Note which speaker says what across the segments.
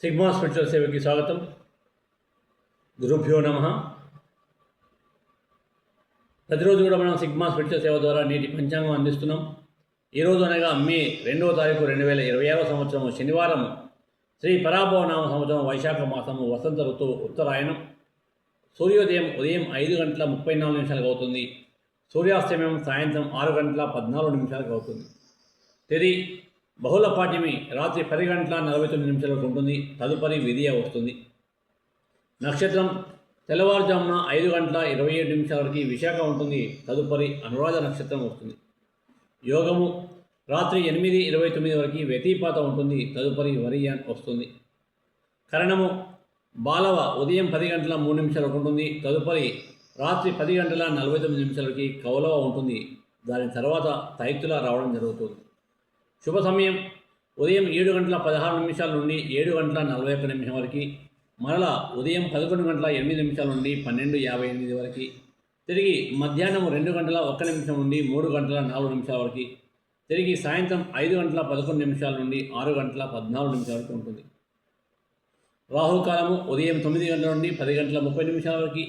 Speaker 1: Sigma spiritual సేవకి స్వాగతం. గురుభ్యో నమః. ప్రతిరోజు కూడా మనం సిగ్మా స్పిరిచువల్ సేవ ద్వారా నేటి పంచాంగం అందిస్తున్నాం. ఈరోజు అనగా మే 2వ తారీఖు 2026 సంవత్సరం శనివారం, శ్రీ పరాభవ నామ సంవత్సరం వైశాఖ మాసము వసంత ఋతువు ఉత్తరాయణం. సూర్యోదయం ఉదయం 5:34 అవుతుంది. సూర్యాస్తమయం సాయంత్రం 6:14 అవుతుంది. తిది బహుళ పాఠ్యమి రాత్రి 10:49 ఉంటుంది. తదుపరి విధియ వస్తుంది. నక్షత్రం తెల్లవారుజామున 5:27 వరకు విశాఖ ఉంటుంది. తదుపరి అనురాధ నక్షత్రం వస్తుంది. యోగము రాత్రి 8:29 వరకు వ్యతిపాత ఉంటుంది. తదుపరి వరియన్ వస్తుంది. కరణము బాలవ ఉదయం 10:03 ఉంటుంది. తదుపరి రాత్రి 10:49 వరకు కౌలవ ఉంటుంది. దాని తర్వాత తైతుల రావడం జరుగుతుంది. శుభ సమయం ఉదయం 7:16 నుండి 7:41 వరకు, మరలా ఉదయం 11:08 నుండి 12:58 వరకు, తిరిగి మధ్యాహ్నం 2:01 నుండి 3:04 వరకు, తిరిగి సాయంత్రం 5:11 నుండి 6:14 వరకు ఉంటుంది. రాహుకాలము ఉదయం 9 గంటల నుండి 10:30 వరకు,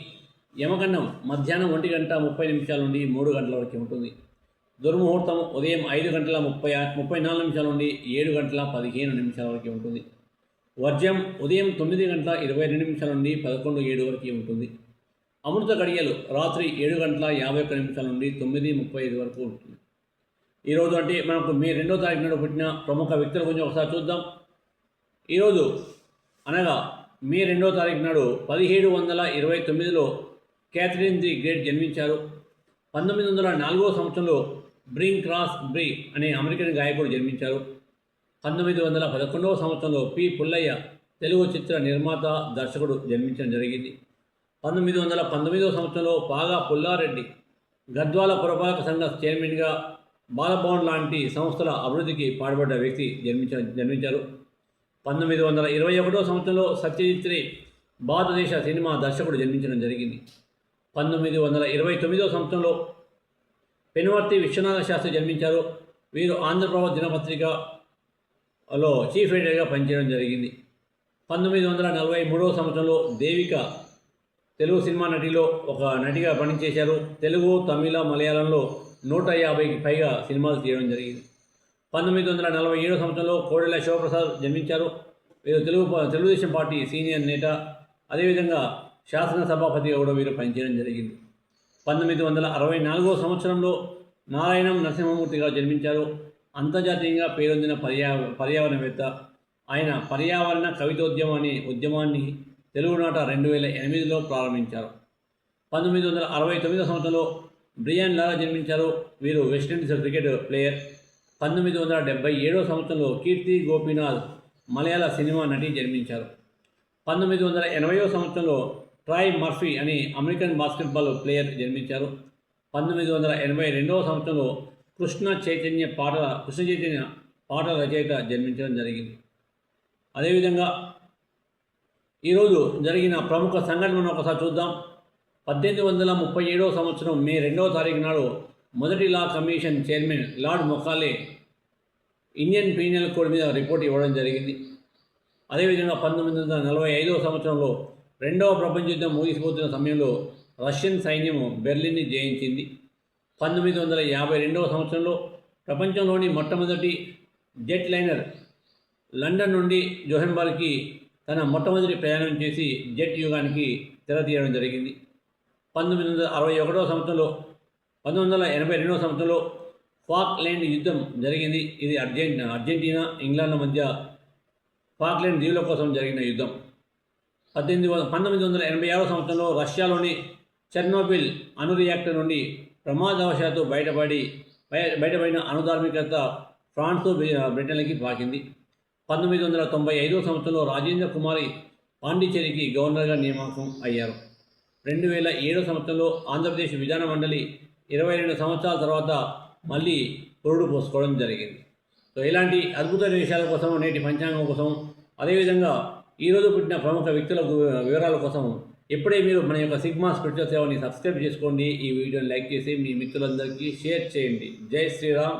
Speaker 1: యమగండం మధ్యాహ్నం 1:30 నుండి 3 గంటల వరకు ఉంటుంది. దుర్ముహూర్తం ఉదయం 5:34 నుండి 7:15 వరకు ఉంటుంది. వర్జ్యం ఉదయం 9:22 నుండి 11:07 వరకు ఉంటుంది. అమృత గడియలు రాత్రి 7:51 నుండి 9:35 వరకు ఉంటుంది. ఈరోజు అంటే మనకు మే 2వ తారీఖు నాడు పుట్టిన ప్రముఖ వ్యక్తుల గురించి ఒకసారి చూద్దాం. ఈరోజు అనగా మే 2వ తారీఖు నాడు 1729లో క్యాథరిన్ ది గ్రేట్ జన్మించారు. 1904 సంవత్సరంలో బ్రింగ్ క్రాస్ బ్రీ అనే అమెరికన్ గాయకుడు జన్మించారు. 1911 సంవత్సరంలో పి పుల్లయ్య తెలుగు చిత్ర నిర్మాత, దర్శకుడు జన్మించడం జరిగింది. 1919 సంవత్సరంలో పాగా పుల్లారెడ్డి గద్వాల పురపాలక సంఘ చైర్మన్గా బాలభవన్ లాంటి సంస్థల అభివృద్ధికి పాటుపడ్డ వ్యక్తి జన్మించారు. 1921 సంవత్సరంలో సత్యజిత్ రే భారతదేశ సినిమా దర్శకుడు జన్మించడం జరిగింది. 1929 సంవత్సరంలో పెనువర్తి విశ్వనాథ శాస్త్రి జన్మించారు. వీరు ఆంధ్రప్రభ దినపత్రికలో చీఫ్ ఎడిటర్గా పనిచేయడం జరిగింది. 1943 సంవత్సరంలో దేవిక తెలుగు సినిమా నటిలో ఒక నటిగా పనిచేశారు. తెలుగు, తమిళ, మలయాళంలో 150కి పైగా సినిమాలు తీయడం జరిగింది. 1947 సంవత్సరంలో కోడెల శివప్రసాద్ జన్మించారు. వీరు తెలుగుదేశం పార్టీ సీనియర్ నేత, అదేవిధంగా శాసనసభాపతిగా కూడా వీరు పనిచేయడం జరిగింది. 1964 సంవత్సరంలో నారాయణం నరసింహమూర్తిగా జన్మించారు. అంతర్జాతీయంగా పేరొందిన పర్యావరణవేత్త. ఆయన పర్యావరణ కవితోద్యమం అనే ఉద్యమాన్ని తెలుగునాట 2008లో ప్రారంభించారు. 1969 సంవత్సరంలో బ్రియాన్ లారా జన్మించారు. వీరు వెస్టిండీస్ క్రికెట్ ప్లేయర్. 1977 సంవత్సరంలో కీర్తి గోపీనాథ్ మలయాళ సినిమా నటి జన్మించారు. 1980 సంవత్సరంలో ట్రాయ్ మర్ఫీ అనే అమెరికన్ బాస్కెట్బాల్ ప్లేయర్ జన్మించారు. 1982 సంవత్సరంలో కృష్ణ చైతన్య పాటల రచయిత జన్మించడం జరిగింది. అదేవిధంగా ఈరోజు జరిగిన ప్రముఖ సంఘటనను ఒకసారి చూద్దాం. 1837 సంవత్సరం మే 2వ తారీఖు నాడు మొదటి law commission chairman lord మొకాలే Indian penal code మీద రిపోర్ట్ ఇవ్వడం జరిగింది. అదేవిధంగా 1945 సంవత్సరంలో రెండవ ప్రపంచ యుద్ధం ముగిసిపోతున్న సమయంలో రష్యన్ సైన్యము బెర్లిన్ని జయించింది. 1952 సంవత్సరంలో ప్రపంచంలోని మొట్టమొదటి జెట్ లైనర్ లండన్ నుండి జోహెన్బర్గ్కి తన మొట్టమొదటి ప్రయాణం చేసి జెట్ యుగానికి తెరతీయడం జరిగింది. 1982 సంవత్సరంలో ఫాక్లాండ్ యుద్ధం జరిగింది. ఇది అర్జెంటీనా, ఇంగ్లాండ్ల మధ్య ఫాక్లాండ్ దీవుల కోసం జరిగిన యుద్ధం. 1986 సంవత్సరంలో రష్యాలోని చెర్నోబిల్ అణు రియాక్టర్ నుండి ప్రమాదవశాత్తు బయటపడిన అణుధార్మికత ఫ్రాన్స్, బ్రిటన్లకి పాకింది. 1995 సంవత్సరంలో రాజేంద్ర కుమారి పాండిచ్చేరికి గవర్నర్గా నియామకం అయ్యారు. 2007 సంవత్సరంలో ఆంధ్రప్రదేశ్ విధాన మండలి 22 సంవత్సరాల తర్వాత మళ్ళీ పురుడు పోసుకోవడం జరిగింది. సో ఇలాంటి అద్భుతమైన విషయాల కోసం, నేటి పంచాంగం కోసం, అదేవిధంగా ఈరోజు పుట్టిన ప్రముఖ వ్యక్తుల వివరాల కోసం ఇప్పుడే మీరు మన యొక్క సిగ్మా స్పిరిచువల్ సేవని సబ్స్క్రైబ్ చేసుకోండి. ఈ వీడియోని లైక్ చేసి మీ మిత్రులందరికీ షేర్ చేయండి. జై శ్రీరామ్.